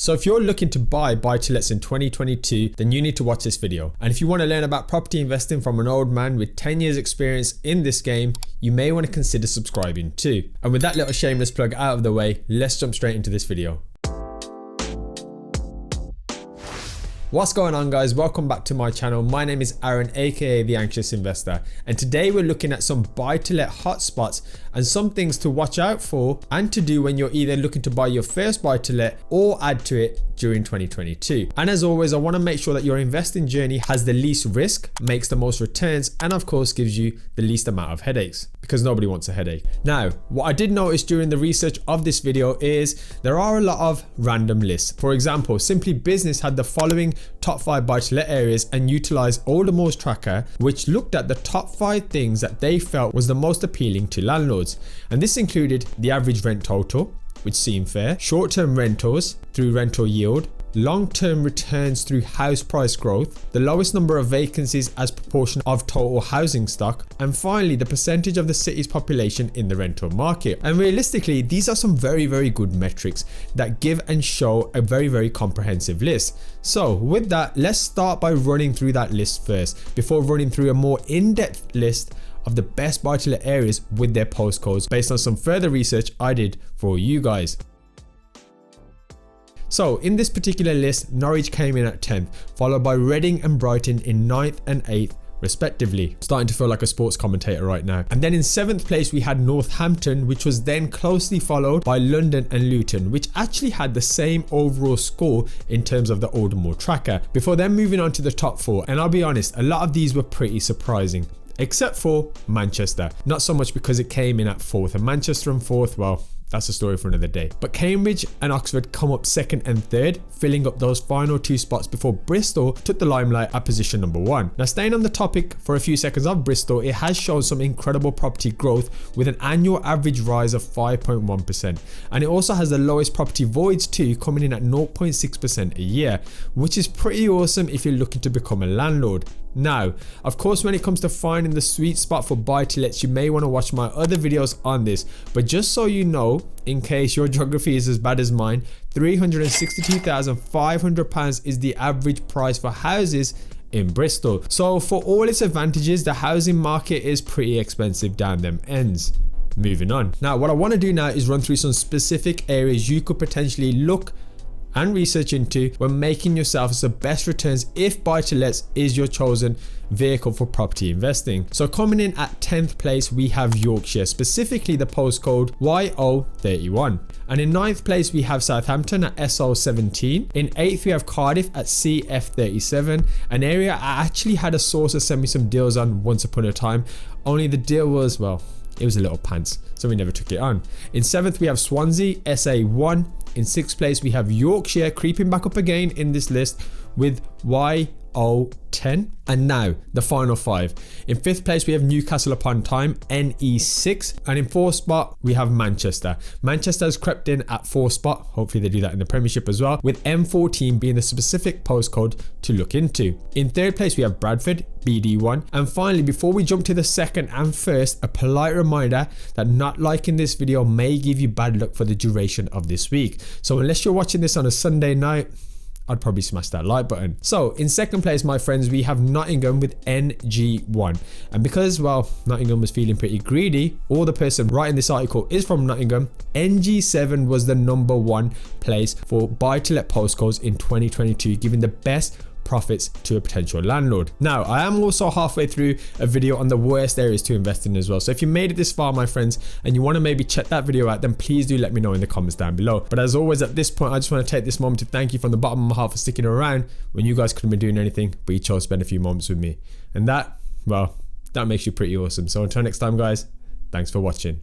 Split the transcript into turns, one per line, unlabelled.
So if you're looking to buy buy-to-lets in 2022, then you need to watch this video. And if you want to learn about property investing from an old man with 10 years experience in this game, you may want to consider subscribing too. And with that little shameless plug out of the way, let's jump straight into this video. What's going on, guys? Welcome back to my channel. My name is Aaron, aka The Anxious Investor, and today we're looking at some buy-to-let hotspots and some things to watch out for and to do when you're either looking to buy your first buy-to-let or add to it during 2022. And as always, I want to make sure that your investing journey has the least risk, makes the most returns, and of course gives you the least amount of headaches, because nobody wants a headache. Now, what I did notice during the research of this video is there are a lot of random lists. For example, Simply Business had the following top 5 buy-to-let areas and utilized Aldermore's tracker, which looked at the top 5 things that they felt was the most appealing to landlords. And this included the average rent total, which seemed fair, short-term rentals through rental yield, long-term returns through house price growth, the lowest number of vacancies as proportion of total housing stock, and finally the percentage of the city's population in the rental market. And realistically, these are some very good metrics that give and show a very comprehensive list. So with that, let's start by running through that list first before running through a more in-depth list of the best buy-to-let areas with their postcodes based on some further research I did for you guys. So in this particular list, Norwich came in at 10th, followed by Reading and Brighton in 9th and 8th respectively. Starting to feel like a sports commentator right now. And then in 7th place we had Northampton, which was then closely followed by London and Luton, which actually had the same overall score in terms of the Aldermore tracker, before then moving on to the top 4. And I'll be honest, a lot of these were pretty surprising, except for Manchester. Not so much because it came in at 4th, and Manchester and 4th, well, that's a story for another day. But Cambridge and Oxford come up 2nd and 3rd, filling up those final 2 spots before Bristol took the limelight at position number 1. Now, staying on the topic for a few seconds of Bristol, it has shown some incredible property growth with an annual average rise of 5.1%. And it also has the lowest property voids too, coming in at 0.6% a year, which is pretty awesome if you're looking to become a landlord. Now, of course, when it comes to finding the sweet spot for buy-to-lets, you may want to watch my other videos on this, but just so you know, in case your geography is as bad as mine, £362,500 is the average price for houses in Bristol. So for all its advantages, the housing market is pretty expensive down them ends. Moving on. Now, what I want to do now is run through some specific areas you could potentially look and research into when making yourself the best returns if buy-to-lets is your chosen vehicle for property investing. So coming in at 10th place we have Yorkshire, specifically the postcode YO31. And in 9th place we have Southampton at SO17. In 8th we have Cardiff at CF37, an area I actually had a source send me some deals on once upon a time, only the deal was, well, it was a little pants, so we never took it on. In 7th we have Swansea, SA1. In 6th place we have Yorkshire, creeping back up again in this list with YO10. And now the final 5. In 5th place we have Newcastle upon Tyne, NE6. And in 4th spot we have Manchester. Manchester has crept in at 4th spot. Hopefully they do that in the Premiership as well, with M14 being the specific postcode to look into. In 3rd place we have Bradford, BD1. And finally, before we jump to the 2nd and 1st, a polite reminder that not liking this video may give you bad luck for the duration of this week. So unless you're watching this on a Sunday night, I'd probably smash that like button. So in 2nd place, my friends, we have Nottingham with NG1. And because, well, Nottingham was feeling pretty greedy, or the person writing this article is from Nottingham, NG7 was the number 1 place for buy-to-let postcodes in 2022, giving the best profits to a potential landlord. Now, I am also halfway through a video on the worst areas to invest in as well. So if you made it this far, my friends, and you want to maybe check that video out, then please do let me know in the comments down below. But as always, at this point, I just want to take this moment to thank you from the bottom of my heart for sticking around when you guys couldn't be doing anything, but you chose to spend a few moments with me. And that, well, that makes you pretty awesome. So until next time, guys, thanks for watching.